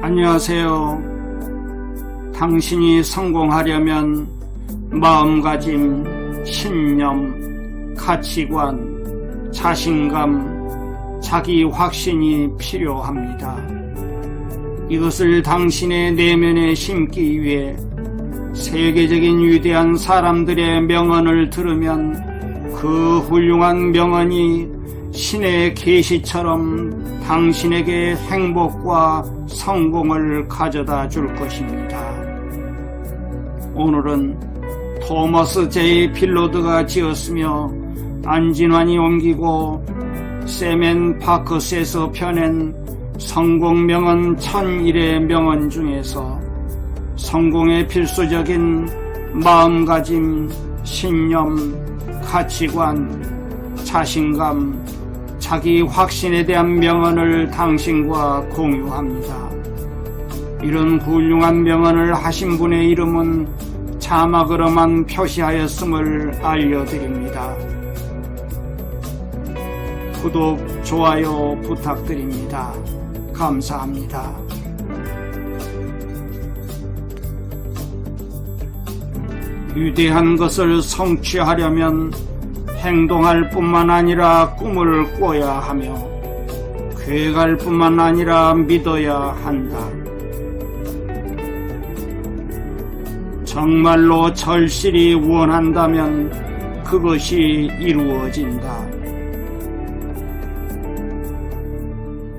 안녕하세요. 당신이 성공하려면 마음가짐, 신념, 가치관, 자신감, 자기 확신이 필요합니다. 이것을 당신의 내면에 심기 위해 세계적인 위대한 사람들의 명언을 들으면 그 훌륭한 명언이 신의 계시처럼 당신에게 행복과 성공을 가져다 줄 것입니다. 오늘은 토머스 제이 빌로드가 지었으며 안진환이 옮기고 세멘 파커스에서 펴낸 성공 명언 1001의 명언 중에서 성공의 필수적인 마음가짐, 신념, 가치관, 자신감, 자기 확신에 대한 명언을 당신과 공유합니다. 이런 훌륭한 명언을 하신 분의 이름은 자막으로만 표시하였음을 알려드립니다. 구독, 좋아요 부탁드립니다. 감사합니다. 위대한 것을 성취하려면 행동할 뿐만 아니라 꿈을 꿔야 하며 계획할 뿐만 아니라 믿어야 한다. 정말로 절실히 원한다면 그것이 이루어진다.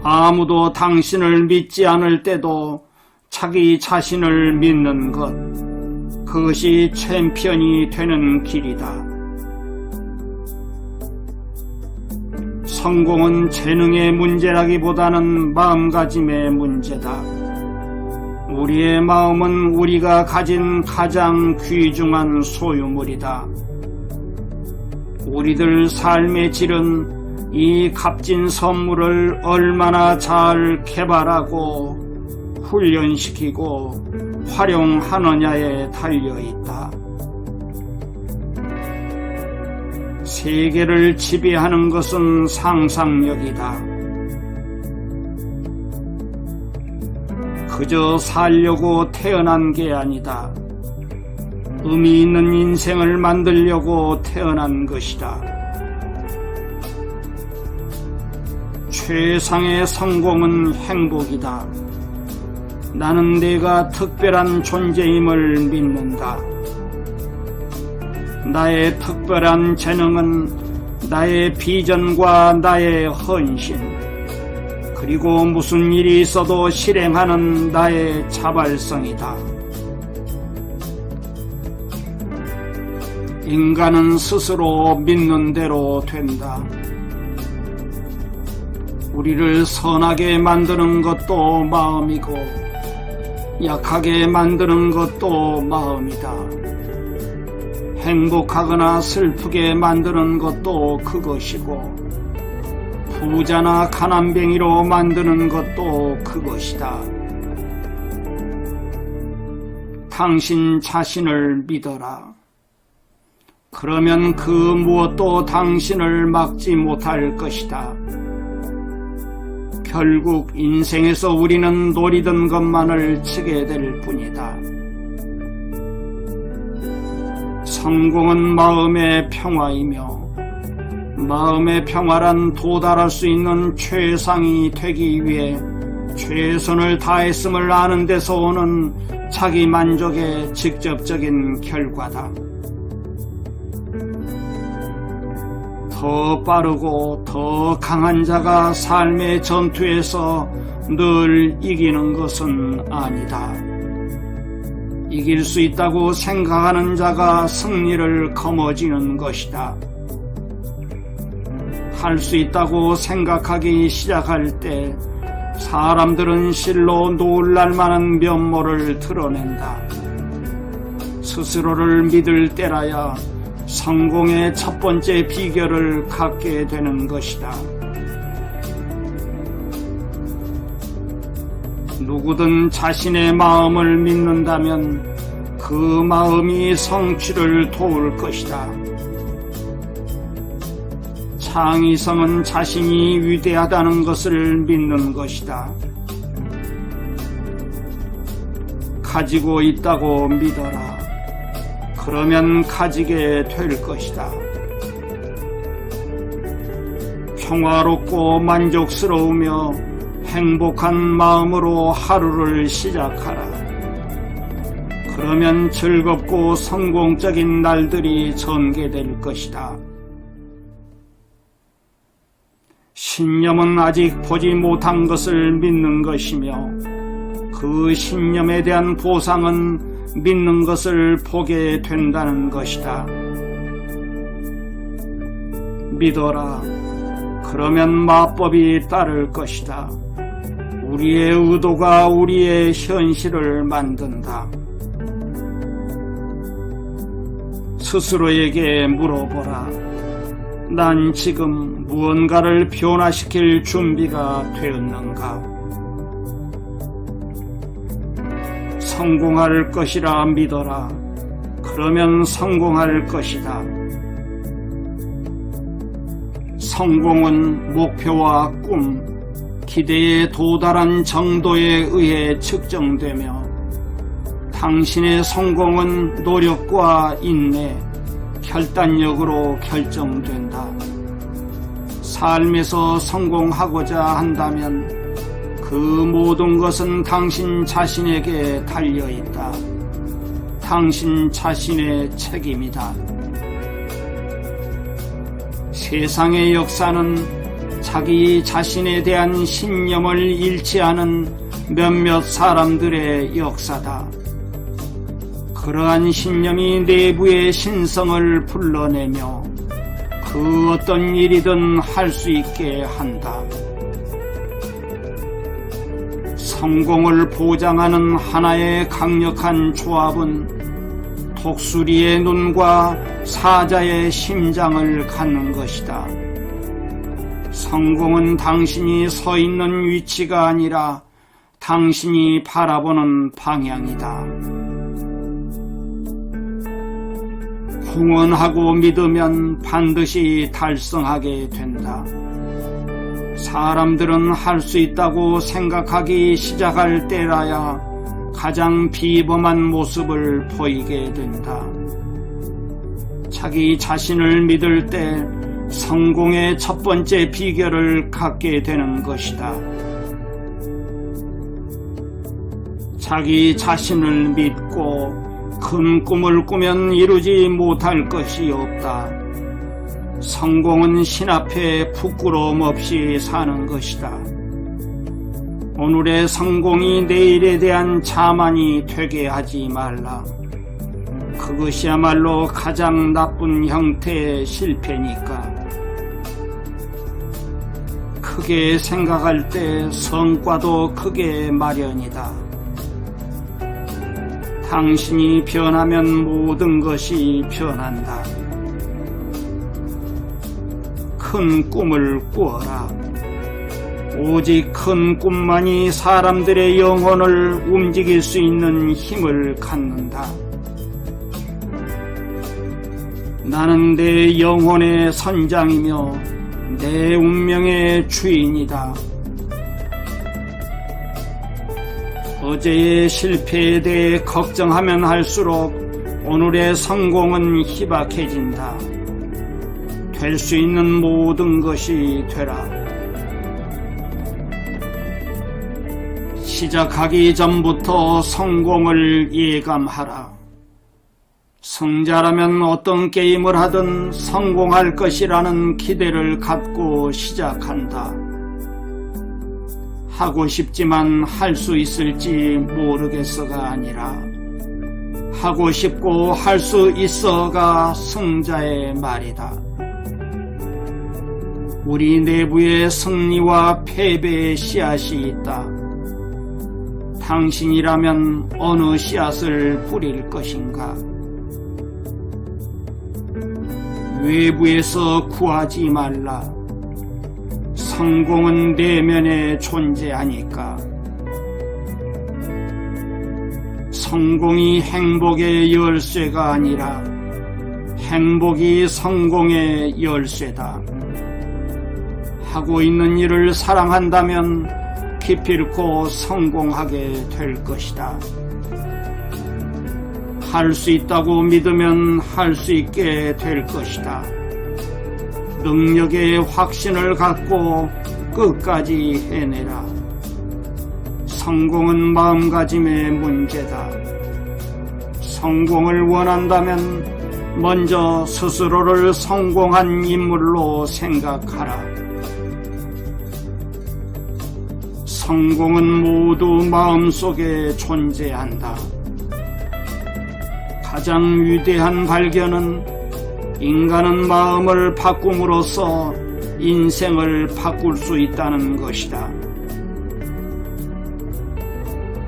아무도 당신을 믿지 않을 때도 자기 자신을 믿는 것, 그것이 챔피언이 되는 길이다. 성공은 재능의 문제라기보다는 마음가짐의 문제다. 우리의 마음은 우리가 가진 가장 귀중한 소유물이다. 우리들 삶의 질은 이 값진 선물을 얼마나 잘 개발하고 훈련시키고 활용하느냐에 달려있다. 세계를 지배하는 것은 상상력이다. 그저 살려고 태어난 게 아니다. 의미 있는 인생을 만들려고 태어난 것이다. 최상의 성공은 행복이다. 나는 내가 특별한 존재임을 믿는다. 나의 특별한 재능은 나의 비전과 나의 헌신, 그리고 무슨 일이 있어도 실행하는 나의 자발성이다. 인간은 스스로 믿는 대로 된다. 우리를 선하게 만드는 것도 마음이고 약하게 만드는 것도 마음이다. 행복하거나 슬프게 만드는 것도 그것이고 부자나 가난뱅이로 만드는 것도 그것이다. 당신 자신을 믿어라. 그러면 그 무엇도 당신을 막지 못할 것이다. 결국 인생에서 우리는 노리던 것만을 치게 될 뿐이다. 성공은 마음의 평화이며 마음의 평화란 도달할 수 있는 최상이 되기 위해 최선을 다했음을 아는 데서 오는 자기 만족의 직접적인 결과다. 더 빠르고 더 강한 자가 삶의 전투에서 늘 이기는 것은 아니다. 이길 수 있다고 생각하는 자가 승리를 거머쥐는 것이다. 할 수 있다고 생각하기 시작할 때 사람들은 실로 놀랄 만한 면모를 드러낸다. 스스로를 믿을 때라야 성공의 첫 번째 비결을 갖게 되는 것이다. 누구든 자신의 마음을 믿는다면 그 마음이 성취를 도울 것이다. 창의성은 자신이 위대하다는 것을 믿는 것이다. 가지고 있다고 믿어라. 그러면 가지게 될 것이다. 평화롭고 만족스러우며 행복한 마음으로 하루를 시작하라. 그러면 즐겁고 성공적인 날들이 전개될 것이다. 신념은 아직 보지 못한 것을 믿는 것이며 그 신념에 대한 보상은 믿는 것을 보게 된다는 것이다. 믿어라. 그러면 마법이 따를 것이다. 우리의 의도가 우리의 현실을 만든다. 스스로에게 물어보라. 난 지금 무언가를 변화시킬 준비가 되었는가? 성공할 것이라 믿어라. 그러면 성공할 것이다. 성공은 목표와 꿈, 기대에 도달한 정도에 의해 측정되며 당신의 성공은 노력과 인내, 결단력으로 결정된다. 삶에서 성공하고자 한다면 그 모든 것은 당신 자신에게 달려있다. 당신 자신의 책임이다. 세상의 역사는 자기 자신에 대한 신념을 잃지 않은 몇몇 사람들의 역사다. 그러한 신념이 내부의 신성을 불러내며 그 어떤 일이든 할 수 있게 한다. 성공을 보장하는 하나의 강력한 조합은 독수리의 눈과 사자의 심장을 갖는 것이다. 성공은 당신이 서 있는 위치가 아니라 당신이 바라보는 방향이다. 공헌하고 믿으면 반드시 달성하게 된다. 사람들은 할 수 있다고 생각하기 시작할 때라야 가장 비범한 모습을 보이게 된다. 자기 자신을 믿을 때 성공의 첫 번째 비결을 갖게 되는 것이다. 자기 자신을 믿고 큰 꿈을 꾸면 이루지 못할 것이 없다. 성공은 신 앞에 부끄러움 없이 사는 것이다. 오늘의 성공이 내일에 대한 자만이 되게 하지 말라. 그것이야말로 가장 나쁜 형태의 실패니까. 크게 생각할 때 성과도 크게 마련이다. 당신이 변하면 모든 것이 변한다. 큰 꿈을 꾸어라. 오직 큰 꿈만이 사람들의 영혼을 움직일 수 있는 힘을 갖는다. 나는 내 영혼의 선장이며 내 운명의 주인이다. 어제의 실패에 대해 걱정하면 할수록 오늘의 성공은 희박해진다. 될 수 있는 모든 것이 되라. 시작하기 전부터 성공을 예감하라. 성자라면 어떤 게임을 하든 성공할 것이라는 기대를 갖고 시작한다. 하고 싶지만 할 수 있을지 모르겠어가 아니라 하고 싶고 할 수 있어가 승자의 말이다. 우리 내부에 승리와 패배의 씨앗이 있다. 당신이라면 어느 씨앗을 뿌릴 것인가? 외부에서 구하지 말라. 성공은 내면에 존재하니까. 성공이 행복의 열쇠가 아니라 행복이 성공의 열쇠다. 하고 있는 일을 사랑한다면 기필코 성공하게 될 것이다. 할 수 있다고 믿으면 할 수 있게 될 것이다. 능력의 확신을 갖고 끝까지 해내라. 성공은 마음가짐의 문제다. 성공을 원한다면 먼저 스스로를 성공한 인물로 생각하라. 성공은 모두 마음속에 존재한다. 가장 위대한 발견은 인간은 마음을 바꿈으로써 인생을 바꿀 수 있다는 것이다.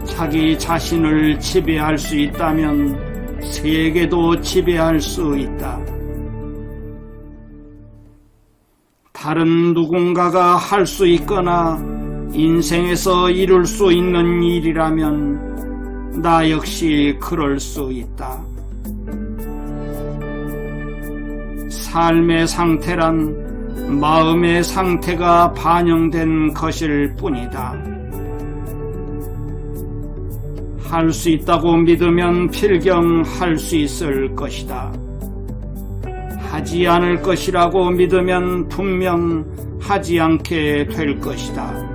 자기 자신을 지배할 수 있다면 세계도 지배할 수 있다. 다른 누군가가 할 수 있거나 인생에서 이룰 수 있는 일이라면 나 역시 그럴 수 있다. 삶의 상태란 마음의 상태가 반영된 것일 뿐이다. 할 수 있다고 믿으면 필경 할 수 있을 것이다. 하지 않을 것이라고 믿으면 분명 하지 않게 될 것이다.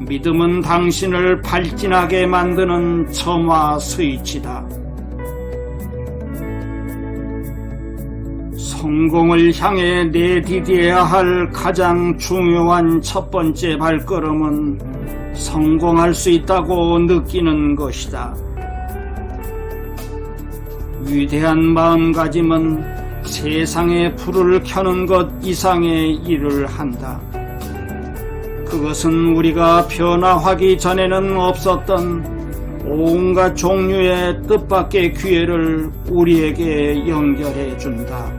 믿음은 당신을 발진하게 만드는 점화 스위치다. 성공을 향해 내디뎌야 할 가장 중요한 첫 번째 발걸음은 성공할 수 있다고 느끼는 것이다. 위대한 마음가짐은 세상에 불을 켜는 것 이상의 일을 한다. 그것은 우리가 변화하기 전에는 없었던 온갖 종류의 뜻밖의 기회를 우리에게 연결해 준다.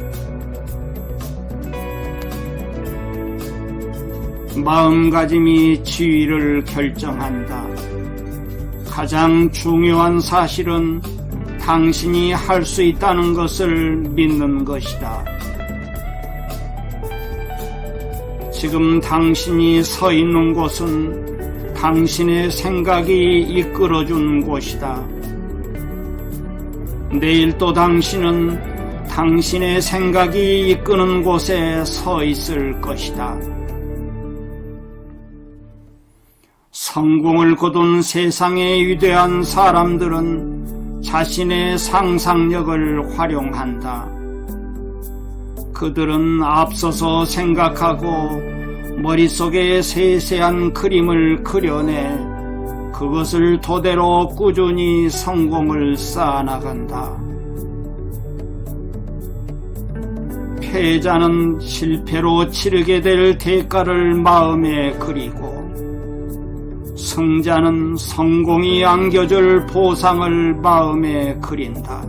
마음가짐이 지위를 결정한다. 가장 중요한 사실은 당신이 할 수 있다는 것을 믿는 것이다. 지금 당신이 서 있는 곳은 당신의 생각이 이끌어준 곳이다. 내일 또 당신은 당신의 생각이 이끄는 곳에 서 있을 것이다. 성공을 거둔 세상의 위대한 사람들은 자신의 상상력을 활용한다. 그들은 앞서서 생각하고 머릿속에 세세한 그림을 그려내 그것을 토대로 꾸준히 성공을 쌓아나간다. 패자는 실패로 치르게 될 대가를 마음에 그리고 승자는 성공이 안겨줄 보상을 마음에 그린다.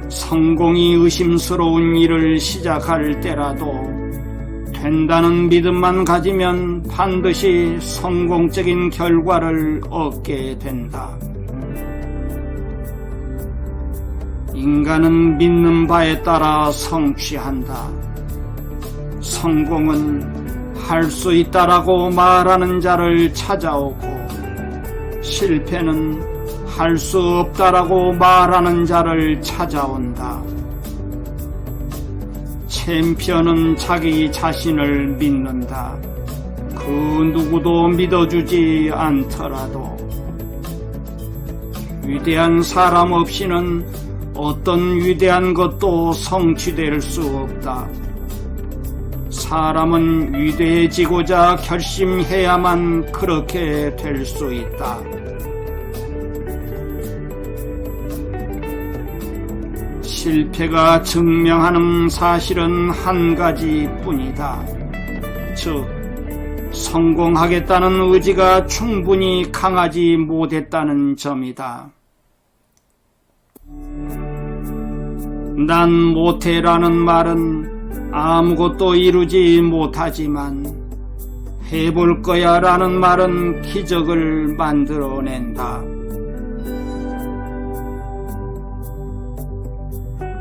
성공이 의심스러운 일을 시작할 때라도 된다는 믿음만 가지면 반드시 성공적인 결과를 얻게 된다. 인간은 믿는 바에 따라 성취한다. 성공은 할 수 있다라고 말하는 자를 찾아오고 실패는 할 수 없다라고 말하는 자를 찾아온다. 챔피언은 자기 자신을 믿는다. 그 누구도 믿어주지 않더라도. 위대한 사람 없이는 어떤 위대한 것도 성취될 수 없다. 사람은 위대해지고자 결심해야만 그렇게 될 수 있다. 실패가 증명하는 사실은 한 가지뿐이다. 즉, 성공하겠다는 의지가 충분히 강하지 못했다는 점이다. 난 못해라는 말은 아무것도 이루지 못하지만 해볼 거야 라는 말은 기적을 만들어낸다.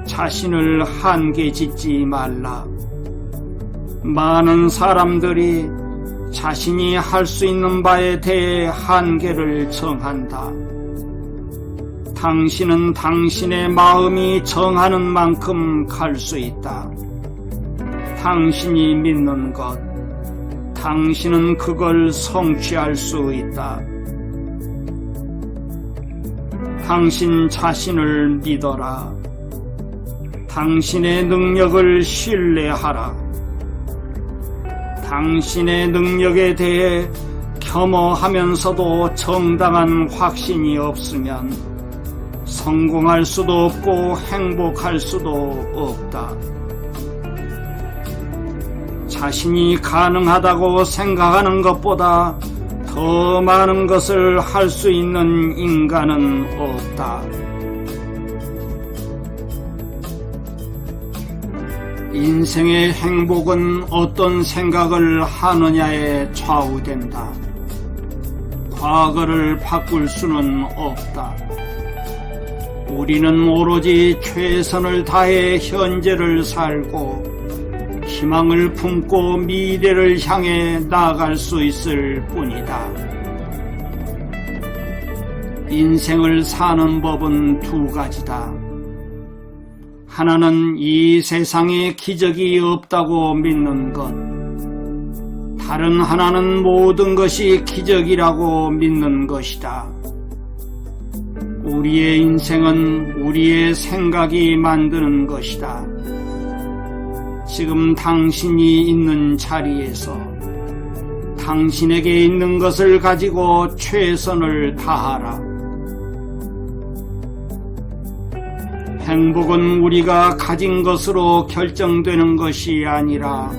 자신을 한계 짓지 말라. 많은 사람들이 자신이 할 수 있는 바에 대해 한계를 정한다. 당신은 당신의 마음이 정하는 만큼 갈 수 있다. 당신이 믿는 것, 당신은 그걸 성취할 수 있다. 당신 자신을 믿어라. 당신의 능력을 신뢰하라. 당신의 능력에 대해 겸허하면서도 정당한 확신이 없으면 성공할 수도 없고 행복할 수도 없다. 자신이 가능하다고 생각하는 것보다 더 많은 것을 할 수 있는 인간은 없다. 인생의 행복은 어떤 생각을 하느냐에 좌우된다. 과거를 바꿀 수는 없다. 우리는 오로지 최선을 다해 현재를 살고 희망을 품고 미래를 향해 나아갈 수 있을 뿐이다. 인생을 사는 법은 두 가지다. 하나는 이 세상에 기적이 없다고 믿는 것, 다른 하나는 모든 것이 기적이라고 믿는 것이다. 우리의 인생은 우리의 생각이 만드는 것이다. 지금 당신이 있는 자리에서 당신에게 있는 것을 가지고 최선을 다하라. 행복은 우리가 가진 것으로 결정되는 것이 아니라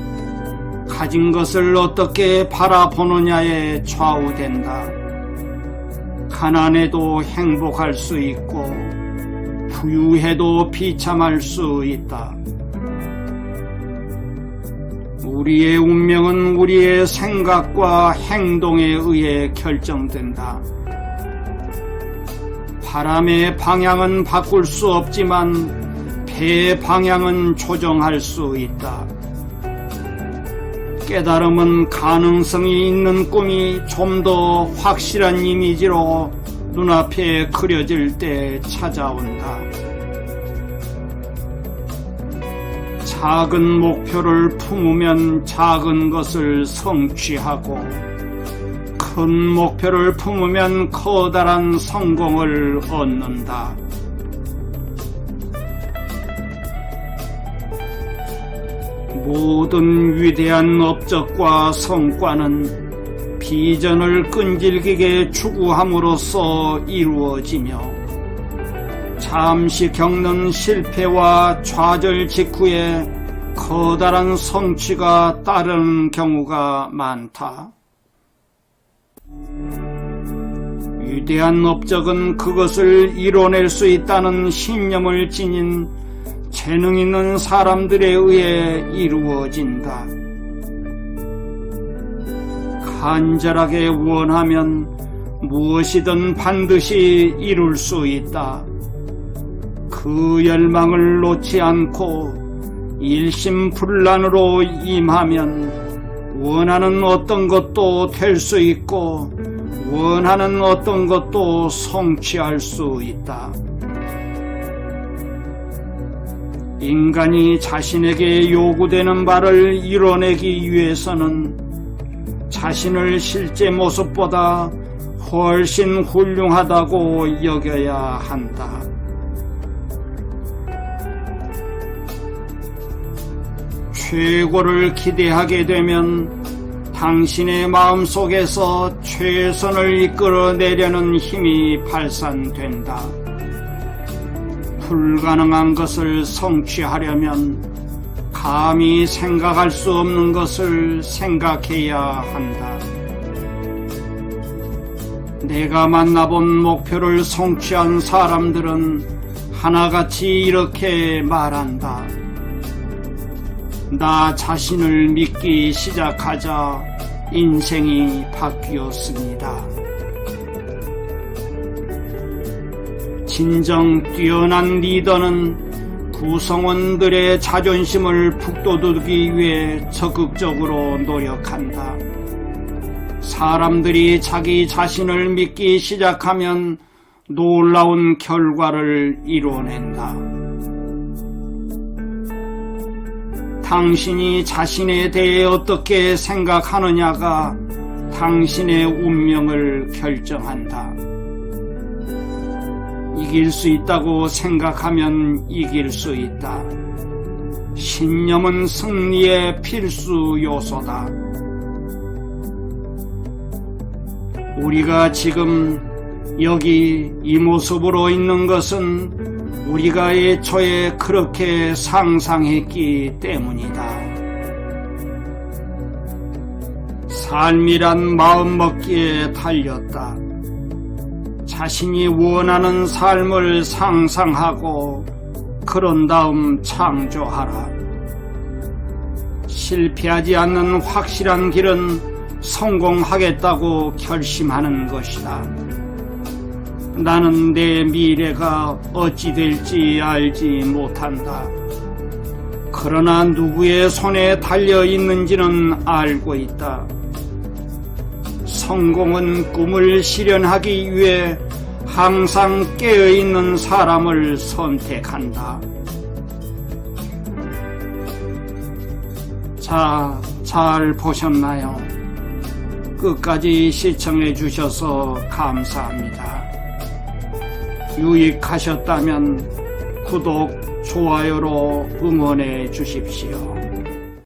가진 것을 어떻게 바라보느냐에 좌우된다. 가난해도 행복할 수 있고 부유해도 비참할 수 있다. 우리의 운명은 우리의 생각과 행동에 의해 결정된다. 바람의 방향은 바꿀 수 없지만 배의 방향은 조정할 수 있다. 깨달음은 가능성이 있는 꿈이 좀 더 확실한 이미지로 눈앞에 그려질 때 찾아온다. 작은 목표를 품으면 작은 것을 성취하고 큰 목표를 품으면 커다란 성공을 얻는다. 모든 위대한 업적과 성과는 비전을 끈질기게 추구함으로써 이루어지며 잠시 겪는 실패와 좌절 직후에 커다란 성취가 따르는 경우가 많다. 위대한 업적은 그것을 이뤄낼 수 있다는 신념을 지닌 재능 있는 사람들에 의해 이루어진다. 간절하게 원하면 무엇이든 반드시 이룰 수 있다. 그 열망을 놓지 않고 일심불란으로 임하면 원하는 어떤 것도 될 수 있고 원하는 어떤 것도 성취할 수 있다. 인간이 자신에게 요구되는 바를 이뤄내기 위해서는 자신을 실제 모습보다 훨씬 훌륭하다고 여겨야 한다. 최고를 기대하게 되면 당신의 마음속에서 최선을 이끌어내려는 힘이 발산된다. 불가능한 것을 성취하려면 감히 생각할 수 없는 것을 생각해야 한다. 내가 만나본 목표를 성취한 사람들은 하나같이 이렇게 말한다. 나 자신을 믿기 시작하자 인생이 바뀌었습니다. 진정 뛰어난 리더는 구성원들의 자존심을 북돋우기 위해 적극적으로 노력한다. 사람들이 자기 자신을 믿기 시작하면 놀라운 결과를 이뤄낸다. 당신이 자신에 대해 어떻게 생각하느냐가 당신의 운명을 결정한다. 이길 수 있다고 생각하면 이길 수 있다. 신념은 승리의 필수 요소다. 우리가 지금 여기 이 모습으로 있는 것은 우리가 애초에 그렇게 상상했기 때문이다. 삶이란 마음먹기에 달렸다. 자신이 원하는 삶을 상상하고 그런 다음 창조하라. 실패하지 않는 확실한 길은 성공하겠다고 결심하는 것이다. 나는 내 미래가 어찌 될지 알지 못한다. 그러나 누구의 손에 달려 있는지는 알고 있다. 성공은 꿈을 실현하기 위해 항상 깨어있는 사람을 선택한다. 자, 잘 보셨나요? 끝까지 시청해 주셔서 감사합니다. 유익하셨다면 구독, 좋아요로 응원해 주십시오.